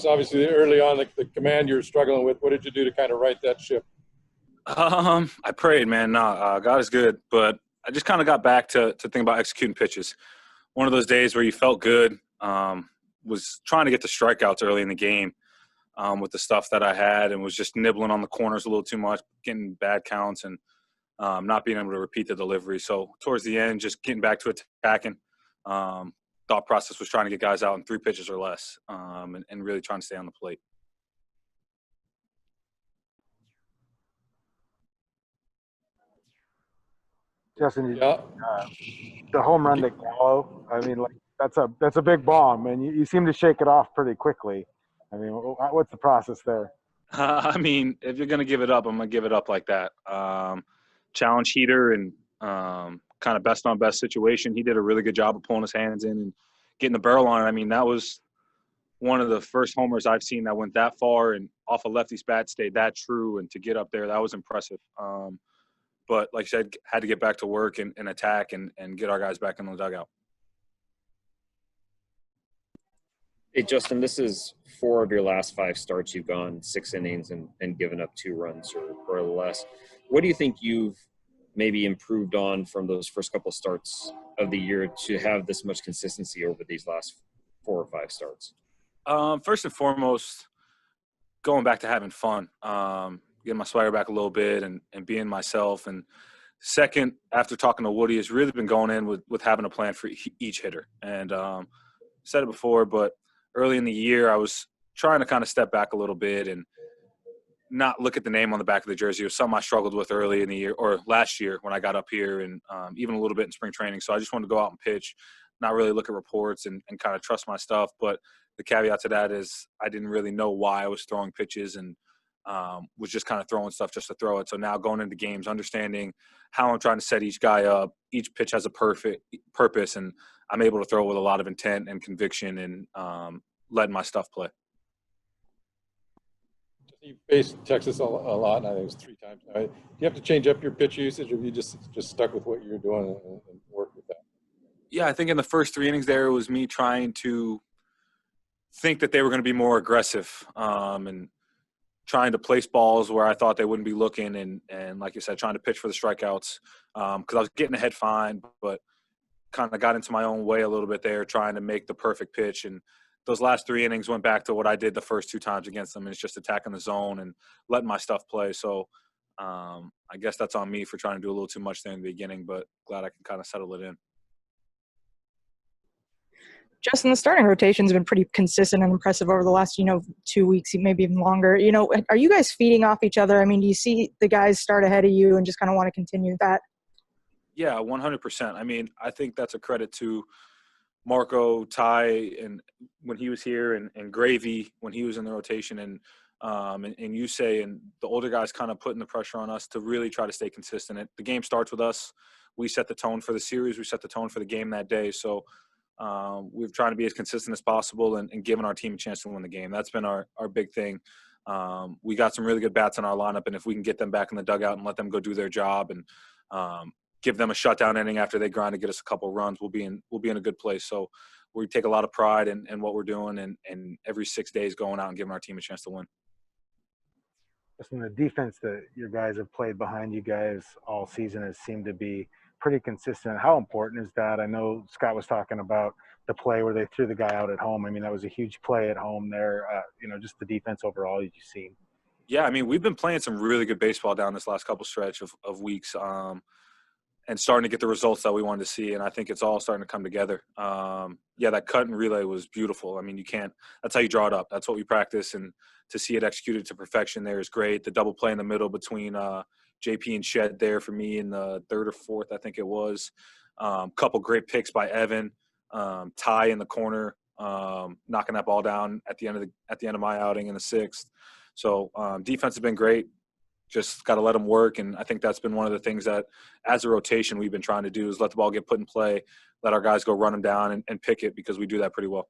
foremost, obviously early on, the command you're struggling with, what did you do to kind of right that ship? I prayed, man. Nah, God is good, but I just kind of got back to think about executing pitches. One of those days where you felt good, was trying to get the strikeouts early in the game with the stuff that I had, and was just nibbling on the corners a little too much, getting bad counts, and not being able to repeat the delivery. So towards the end, just getting back to attacking. Thought process was trying to get guys out in 3 pitches or less, and really trying to stay on the plate. Justin, Yeah. the home run to Gallo, I mean, like that's a big bomb, and you seem to shake it off pretty quickly. I mean, what's the process there? I mean, if you're going to give it up, I'm going to give it up like that. Challenge heater and kind of best on best situation. He did a really good job of pulling his hands in and getting the barrel on it. I mean, that was one of the first homers I've seen that went that far and off a lefty's bat stayed that true. And to get up there, that was impressive. But like I said, had to get back to work and attack and get our guys back in the dugout. Hey, Justin, this is 4 of your last 5 starts. You've gone 6 innings and given up 2 runs or less. What do you think you've maybe improved on from those first couple of starts of the year to have this much consistency over these last 4 or 5 starts? First and foremost, going back to having fun, getting my swagger back a little bit and being myself. And second, after talking to Woody, has really been going in with having a plan for each hitter. And said it before, but early in the year, I was trying to kind of step back a little bit and not look at the name on the back of the jersey. It was something I struggled with early in the year or last year when I got up here and even a little bit in spring training. So I just wanted to go out and pitch, not really look at reports and kind of trust my stuff. But the caveat to that is I didn't really know why I was throwing pitches and was just kind of throwing stuff just to throw it. So now going into games, understanding how I'm trying to set each guy up, each pitch has a perfect purpose, and I'm able to throw with a lot of intent and conviction and letting my stuff play. You faced Texas a lot, and I think it was 3 times now. Do you have to change up your pitch usage, or have you just stuck with what you're doing and work with that? Yeah, I think in the first 3 innings there, it was me trying to think that they were going to be more aggressive and trying to place balls where I thought they wouldn't be looking and like you said, trying to pitch for the strikeouts because I was getting ahead fine, but kind of got into my own way a little bit there, trying to make the perfect pitch. And those last 3 innings went back to what I did the first 2 times against them, and it's just attacking the zone and letting my stuff play. So I guess that's on me for trying to do a little too much there in the beginning, but glad I can kind of settle it in. Justin, the starting rotation has been pretty consistent and impressive over the last, 2 weeks, maybe even longer. Are you guys feeding off each other? I mean, do you see the guys start ahead of you and just kind of want to continue that? Yeah, 100%. I mean, I think that's a credit to Marco, Ty, and when he was here, and Gravy when he was in the rotation, and Yusei, and the older guys kind of putting the pressure on us to really try to stay consistent. The game starts with us. We set the tone for the series. We set the tone for the game that day. So we've tried to be as consistent as possible and giving our team a chance to win the game. That's been our big thing. We got some really good bats in our lineup, and if we can get them back in the dugout and let them go do their job and give them a shutdown inning after they grind to get us a couple of runs, we'll be in a good place. So we take a lot of pride in what we're doing and every 6 days going out and giving our team a chance to win. Listen, the defense that your guys have played behind you guys all season has seemed to be pretty consistent. How important is that? I know Scott was talking about the play where they threw the guy out at home. I mean, that was a huge play at home there. Just the defense overall you've seen. Yeah, I mean, we've been playing some really good baseball down this last couple stretch of weeks. And starting to get the results that we wanted to see. And I think it's all starting to come together. That cut and relay was beautiful. I mean, that's how you draw it up. That's what we practice. And to see it executed to perfection there is great. The double play in the middle between JP and Shed there for me in the 3rd or 4th, I think it was. Couple great picks by Evan. Ty in the corner, knocking that ball down at the end of my outing in the 6th. So defense has been great. Just got to let them work, and I think that's been one of the things that, as a rotation, we've been trying to do is let the ball get put in play, let our guys go run them down and pick it because we do that pretty well.